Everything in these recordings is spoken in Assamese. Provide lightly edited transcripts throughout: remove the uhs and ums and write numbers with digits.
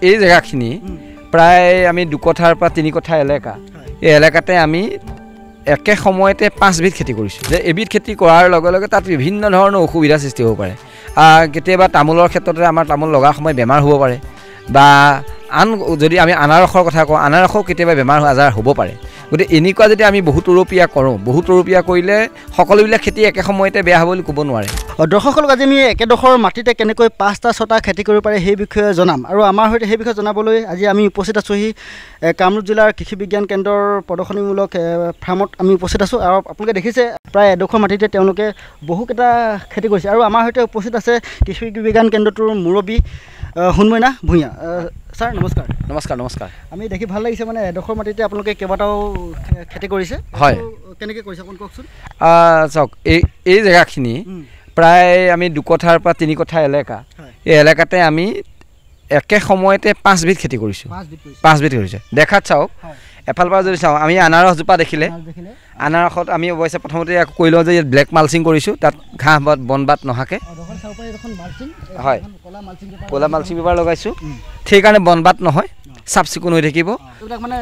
এই জেগাখিনি প্ৰায় আমি 2 কঠাৰ পৰা 3 কঠা এলেকা এই এলেকাতে আমি একে সময়তে 5 বিধ খেতি কৰিছোঁ যে এবিধ খেতি কৰাৰ লগে লগে তাত বিভিন্ন ধৰণৰ অসুবিধা সৃষ্টি হ'ব পাৰে কেতিয়াবা তামোলৰ ক্ষেত্ৰতে আমাৰ তামোল লগা সময় বেমাৰ হ'ব পাৰে বা আন যদি আমি আনাৰসৰ কথা কওঁ আনাৰসও কেতিয়াবা বেমাৰ আজাৰ হ'ব পাৰে গতিকে এনেকুৱা যদি আমি বহুতৰূপীয়া কৰোঁ বহুতৰূপীয়া কৰিলে সকলোবিলাক খেতি একে সময়তে বেয়া হ'ব বুলি ক'ব নোৱাৰে দৰ্শকসকলক আজি আমি একেডোখৰ মাটিতে কেনেকৈ 5টা 6টা খেতি কৰিব পাৰে সেই বিষয়ে জনাম আৰু আমাৰ সৈতে সেই বিষয়ে জনাবলৈ আজি আমি উপস্থিত আছোঁহি কামৰূপ জিলাৰ কৃষি বিজ্ঞান কেন্দ্ৰৰ প্ৰদৰ্শনীমূলক ফাৰ্মত আমি উপস্থিত আছোঁ আৰু আপোনালোকে দেখিছে প্ৰায় এডোখৰ মাটিতে তেওঁলোকে বহুকেইটা খেতি কৰিছে আৰু আমাৰ সৈতে উপস্থিত আছে কৃষি বিজ্ঞান কেন্দ্ৰটোৰ মুৰব্বী হুনমইনা ভূঞা ছাৰ নমস্কাৰ নমস্কাৰ নমস্কাৰ আমি দেখি ভাল লাগিছে মানে এডোখৰ মাটিতে আপোনালোকে কেইবাটাও খেতি কৰিছে হয় কেনেকৈ কৰিছে অকণ কওকচোন চাওক এই জেগাখিনি প্ৰায় আমি 2 কঠাৰ পৰা 3 কঠা এলেকা এই এলেকাতে আমি একে সময়তে 5 বিধ খেতি কৰিছোঁ 5 বিধ কৰিছে দেখাত চাওক এফালৰ পৰা যদি চাওঁ আমি আনাৰসজোপা দেখিলে আনাৰসত আমি অৱশ্যে প্ৰথমতে কৈ লওঁ যে ইয়াত ব্লেক মালচিং কৰিছোঁ তাত ঘাঁহ বনবাত নহাকে হয় ক'লা মালচিং পেপাৰ লগাইছোঁ সেইকাৰণে বনবাত নহয় চাফ চিকুণ হৈ থাকিব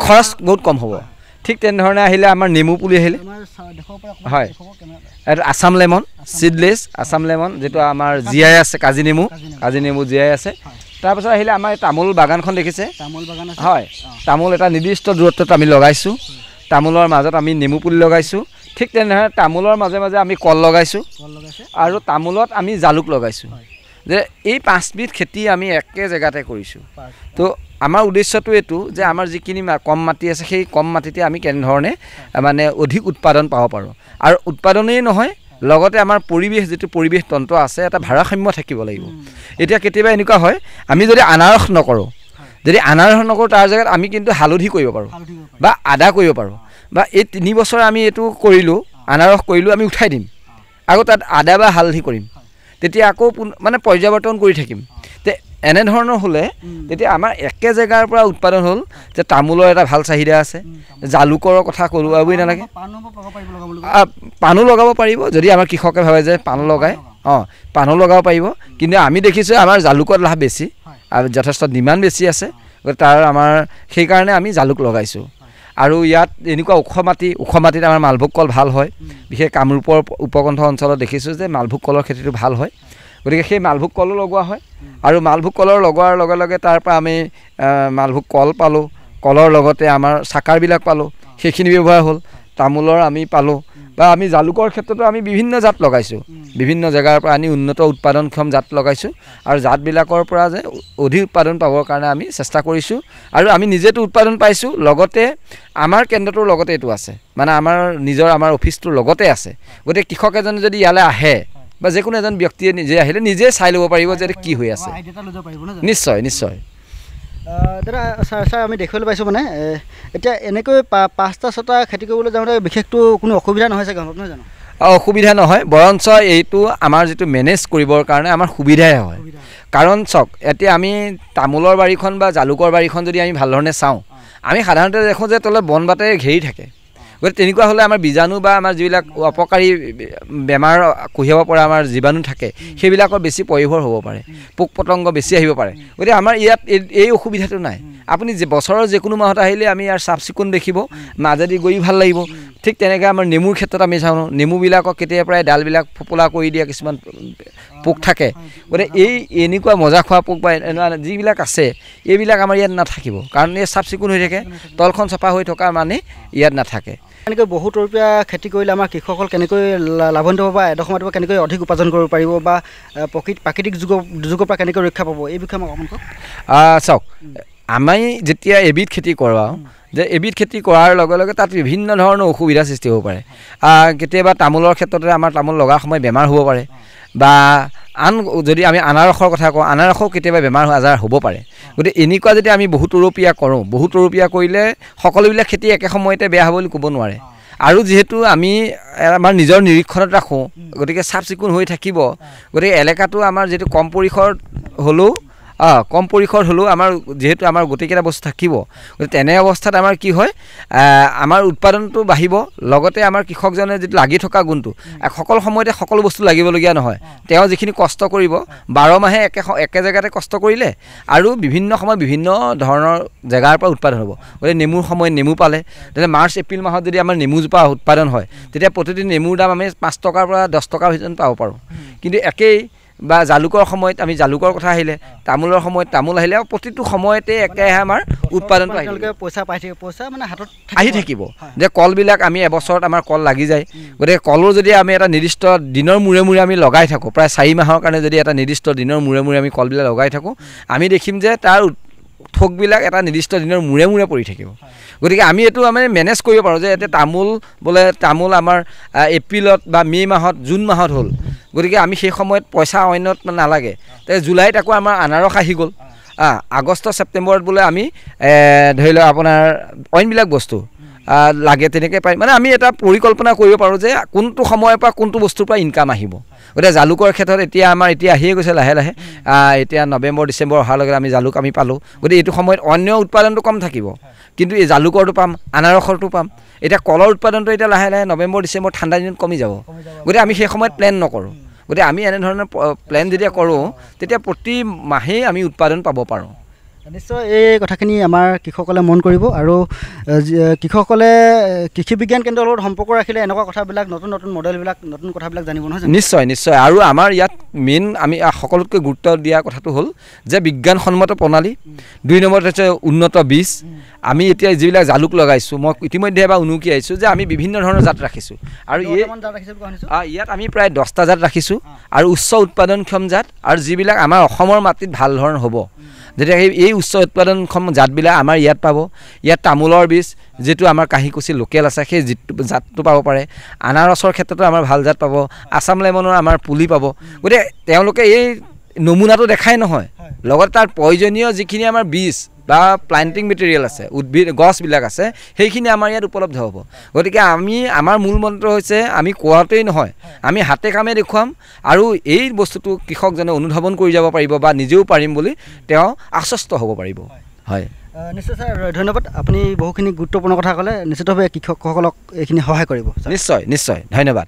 খৰচ বহুত কম হ'ব ঠিক তেনেধৰণে আহিলে আমাৰ নেমু পুলি আহিলে হয় এইটো আছাম লেমন চিডলেছ আছাম লেমন যিটো আমাৰ জীয়াই আছে কাজি নেমু জীয়াই আছে তাৰপিছত আহিলে আমাৰ তামোল বাগানখন দেখিছে হয় তামোল এটা নিৰ্দিষ্ট দূৰত্বত আমি লগাইছোঁ তামোলৰ মাজত আমি নেমু পুলি লগাইছোঁ ঠিক তেনেধৰণে তামোলৰ মাজে মাজে আমি কল লগাইছোঁ আৰু তামোলত আমি জালুক লগাইছোঁ যে এই 5 বিধ খেতি আমি একে জেগাতে কৰিছোঁ তো আমাৰ উদ্দেশ্যটো এইটো যে আমাৰ যিখিনি কম মাটি আছে সেই কম মাটিতে আমি কেনেধৰণে মানে অধিক উৎপাদন পাব পাৰোঁ আৰু উৎপাদনেই নহয় লগতে আমাৰ পৰিৱেশ যিটো পৰিৱেশ তন্ত্ৰ আছে এটা ভাৰসাম্য থাকিব লাগিব এতিয়া কেতিয়াবা এনেকুৱা হয় আমি যদি আনাৰস নকৰোঁ তাৰ জেগাত আমি কিন্তু হালধি কৰিব পাৰোঁ বা আদা কৰিব পাৰোঁ বা এই 3 বছৰ আমি এইটো কৰিলোঁ আনাৰস কৰিলোঁ আমি উঠাই দিম আকৌ তাত আদা বা হালধি কৰিম তেতিয়া আকৌ মানে পৰ্যাৱৰ্তন কৰি থাকিম তে এনেধৰণৰ হ'লে তেতিয়া আমাৰ একে জেগাৰ পৰা উৎপাদন হ'ল যে তামোলৰ এটা ভাল চাহিদা আছে জালুকৰ কথা ক'লোৱাবই নালাগে পাণো লগাব পাৰিব যদি আমাৰ কৃষকে ভাবে যে পাণ লগায় পাণো লগাব পাৰিব কিন্তু আমি দেখিছোঁ আমাৰ জালুকৰ লাভ বেছি আৰু যথেষ্ট ডিমাণ্ড বেছি আছে গতিকে তাৰ আমাৰ সেইকাৰণে আমি জালুক লগাইছোঁ আৰু ইয়াত এনেকুৱা ওখ মাটিত আমাৰ মালভোগ কল ভাল হয় বিশেষ কামৰূপৰ উপকণ্ঠ অঞ্চলত দেখিছোঁ যে মালভোগ কলৰ খেতিটো ভাল হয় গতিকে সেই মালভোগ কলো লগোৱা হয় আৰু মালভোগ কলৰ লগোৱাৰ লগে লগে তাৰ পৰা আমি মালভোগ কল পালোঁ কলৰ লগতে আমাৰ চাকাৰবিলাক পালোঁ সেইখিনি ব্যৱহাৰ হ'ল তামোলৰ আমি পালোঁ বা আমি জালুকৰ ক্ষেত্ৰতো আমি বিভিন্ন জাত লগাইছোঁ বিভিন্ন জেগাৰ পৰা আনি উন্নত উৎপাদনক্ষম জাত লগাইছোঁ আৰু জাতবিলাকৰ পৰা যে অধিক উৎপাদন পাবৰ কাৰণে আমি চেষ্টা কৰিছোঁ আৰু আমি নিজেতো উৎপাদন পাইছোঁ লগতে আমাৰ কেন্দ্ৰটোৰ লগতে এইটো আছে মানে আমাৰ অফিচটোৰ লগতে আছে গতিকে কৃষক এজনে যদি ইয়ালৈ আহে বা যিকোনো এজন ব্যক্তিয়ে নিজে আহিলে নিজে চাই ল'ব পাৰিব যে কি হৈ আছে নিশ্চয় দাদা ছাৰ আমি দেখিবলৈ পাইছোঁ মানে এতিয়া এনেকৈ 5টা 6টা খেতি কৰিবলৈ যাওঁতে বিশেষটো কোনো অসুবিধা নহয় চাগে নহয় জানো অসুবিধা নহয় বৰঞ্চ এইটো আমাৰ যিটো মেনেজ কৰিবৰ কাৰণে আমাৰ সুবিধাই হয় কাৰণ চাওক এতিয়া আমি তামোলৰ বাৰীখন বা জালুকৰ বাৰীখন যদি আমি ভাল ধৰণে চাওঁ আমি সাধাৰণতে দেখোঁ যে তলত বনবাটেৰে ঘেৰি থাকে গতিকে তেনেকুৱা হ'লে আমাৰ বীজাণু বা আমাৰ যিবিলাক অপকাৰী বেমাৰ কঢ়িয়াব পৰা আমাৰ জীৱাণু থাকে সেইবিলাকৰ বেছি পয়োভৰ হ'ব পাৰে পোক পতংগ বেছি আহিব পাৰে গতিকে আমাৰ ইয়াত এই অসুবিধাটো নাই আপুনি বছৰৰ যিকোনো মাহত আহিলে আমি ইয়াৰ চাফ চিকুণ দেখিব মাজেদি গৈ ভাল লাগিব ঠিক তেনেকৈ আমাৰ নেমুৰ ক্ষেত্ৰত আমি চাওঁ নেমুবিলাকক কেতিয়াবা প্ৰায় ডালবিলাক ফোপোলা কৰি দিয়া কিছুমান পোক থাকে গতিকে এনেকুৱা মজা খোৱা পোক বা যিবিলাক আছে এইবিলাক আমাৰ ইয়াত নাথাকিব কাৰণ এই চাফ চিকুণ হৈ থাকে তলখন চাফা হৈ থকা মানে ইয়াত নাথাকে এনেকৈ বহুতৰূপীয়া খেতি কৰিলে আমাৰ কৃষকসকল কেনেকৈ লাভান্বিত হ'ব বা এডোখৰ মাটিৰ পৰা কেনেকৈ অধিক উপাৰ্জন কৰিব পাৰিব বা প্ৰাকৃতিক দুৰ্যোগৰ পৰা কেনেকৈ ৰক্ষা পাব এই বিষয়ে মই অকণমান কওক চাওক আমি যেতিয়া এবিধ খেতি কৰাওঁ যে এবিধ খেতি কৰাৰ লগে লগে তাত বিভিন্ন ধৰণৰ অসুবিধা সৃষ্টি হ'ব পাৰে কেতিয়াবা তামোলৰ ক্ষেত্ৰতে আমাৰ তামোল লগা সময় বেমাৰ হ'ব পাৰে বা আন যদি আমি আনাৰসৰ কথা কওঁ আনাৰসও কেতিয়াবা বেমাৰ আজাৰ হ'ব পাৰে গতিকে এনেকুৱা যদি আমি বহুতৰূপীয়া কৰোঁ বহুতৰূপীয়া কৰিলে সকলোবিলাক খেতি একে সময়তে বেয়া হ'ব বুলি ক'ব নোৱাৰে আৰু যেহেতু আমি আমাৰ নিজৰ নিৰীক্ষণত ৰাখোঁ গতিকে চাফ চিকুণ হৈ থাকিব গতিকে এলেকাটো আমাৰ যিটো কম পৰিসৰ হ'লেও কম পৰিসৰ হ'লেও আমাৰ যিহেতু আমাৰ গোটেইকেইটা বস্তু থাকিব, গতিকে তেনে অৱস্থাত আমাৰ কি হয়, আমাৰ উৎপাদনটো বাঢ়িব, লগতে আমাৰ কৃষকজনে যিটো লাগি থকা গুণটো, সকলো সময়তে সকলো বস্তু লাগিবলগীয়া নহয়। তেওঁ যিখিনি কষ্ট কৰিব 12 মাহে একে জেগাতে কষ্ট কৰিলে আৰু বিভিন্ন সময়ত বিভিন্ন ধৰণৰ জেগাৰ পৰা উৎপাদন হ'ব। গতিকে নেমুৰ সময়ত নেমু পালে, তেতিয়া মাৰ্চ এপ্ৰিল মাহত যদি আমাৰ নেমুজোপা উৎপাদন হয়, তেতিয়া প্ৰতিটো নেমুৰ দাম আমি 5 টকাৰ পৰা 10 টকাৰ ভিতৰত পাব পাৰোঁ। কিন্তু একেই বা জালুকৰ সময়ত আমি জালুকৰ কথা আহিলে, তামোলৰ সময়ত তামোল আহিলে, প্ৰতিটো সময়তে একেহে আমাৰ উৎপাদনটো পইচা পাই থাকিব, পইচা মানে হাতত আহি থাকিব। যে কলবিলাক আমি এবছৰত আমাৰ কল লাগি যায়, গতিকে কলো যদি আমি এটা নিৰ্দিষ্ট দিনৰ মূৰে মূৰে আমি লগাই থাকোঁ, প্ৰায় 4 মাহৰ কাৰণে যদি এটা নিৰ্দিষ্ট দিনৰ মূৰে মূৰে আমি কলবিলাক লগাই থাকোঁ, আমি দেখিম যে তাৰ থোকবিলাক এটা নিৰ্দিষ্ট দিনৰ মূৰে মূৰে পৰি থাকিব। গতিকে আমি এইটো আমি মেনেজ কৰিব পাৰোঁ যে এতিয়া তামোল আমাৰ এপ্ৰিলত বা মে' মাহত জুন মাহত হ'ল, গতিকে আমি সেই সময়ত পইচা অন্যত নালাগে। জুলাইত আকৌ আমাৰ আনাৰস আহি গ'ল, আগষ্ট ছেপ্টেম্বৰত বোলে আমি ধৰি লওক আপোনাৰ অইনবিলাক বস্তু লাগে, তেনেকৈ পাই মানে আমি এটা পৰিকল্পনা কৰিব পাৰোঁ যে কোনটো সময়ৰ পৰা কোনটো বস্তুৰ পৰা ইনকাম আহিব। গতিকে জালুকৰ ক্ষেত্ৰত এতিয়া আহিয়ে গৈছে লাহে লাহে, এতিয়া নৱেম্বৰ ডিচেম্বৰ অহাৰ লগে আমি জালুক আমি পালোঁ। গতিকে এইটো সময়ত অন্য উৎপাদনটো কম থাকিব, কিন্তু এই জালুকৰটো পাম, আনাৰসৰটো পাম। এতিয়া কলৰ উৎপাদনটো এতিয়া লাহে লাহে নৱেম্বৰ ডিচেম্বৰ ঠাণ্ডা দিনত কমি যাব। গতিকে আমি সেই সময়ত প্লেন নকৰোঁ। গতিকে আমি এনেধৰণৰ প্লেন যেতিয়া কৰোঁ, তেতিয়া প্ৰতি মাহেই আমি উৎপাদন পাব পাৰোঁ। নিশ্চয় এই কথাখিনি আমাৰ কৃষকসকলে মন কৰিব, আৰু কৃষকসকলে কৃষি বিজ্ঞান কেন্দ্ৰৰ লগত সম্পৰ্ক ৰাখিলে এনেকুৱা কথাবিলাক, নতুন নতুন মডেলবিলাক, নতুন কথাবিলাক জানিব নহয় জানো? নিশ্চয় নিশ্চয়। আৰু আমাৰ ইয়াত মেইন আমি সকলোতকৈ গুৰুত্ব দিয়া কথাটো হ'ল যে বিজ্ঞানসন্মত প্ৰণালী, 2 নম্বৰত হৈছে উন্নত বীজ। আমি এতিয়া যিবিলাক জালুক লগাইছোঁ, মই ইতিমধ্যে এবাৰ উনুকি আহিছোঁ যে আমি বিভিন্ন ধৰণৰ জাত ৰাখিছোঁ, আৰু ইয়াত আমি প্ৰায় 10টা জাত ৰাখিছোঁ, আৰু উচ্চ উৎপাদনক্ষম জাত, আৰু যিবিলাক আমাৰ অসমৰ মাটিত ভাল ধৰণৰ হ'ব। যেতিয়া এই উচ্চ উৎপাদনক্ষম জাতবিলাক আমাৰ ইয়াত পাব। ইয়াত তামোলৰ বীজ যিটো আমাৰ কাঁহীকুছি লোকেল আছে, সেই জাতটো পাব পাৰে। আনাৰসৰ ক্ষেত্ৰতো আমাৰ ভাল জাত পাব, আছাম লেমনৰ আমাৰ পুলি পাব। গতিকে তেওঁলোকে এই নমুনাটো দেখাই নহয়, লগত তাৰ প্ৰয়োজনীয় যিখিনি আমাৰ বীজ বা প্লান্টিং মেটেৰিয়েল আছে, গছবিলাক আছে, সেইখিনি আমাৰ ইয়াত উপলব্ধ হ'ব। গতিকে আমাৰ মূল মন্ত্ৰ হৈছে আমি কোৱাটোৱেই নহয়, আমি হাতে কামে দেখুৱাম, আৰু এই বস্তুটো কৃষকজনে অনুধাৱন কৰি যাব পাৰিব বা নিজেও পাৰিম বুলি তেওঁ আশ্বস্ত হ'ব পাৰিব। হয়, নিশ্চয় ছাৰ, ধন্যবাদ। আপুনি বহুখিনি গুৰুত্বপূৰ্ণ কথা ক'লে, নিশ্চিতভাৱে কৃষকসকলক এইখিনি সহায় কৰিব। নিশ্চয় নিশ্চয়, ধন্যবাদ।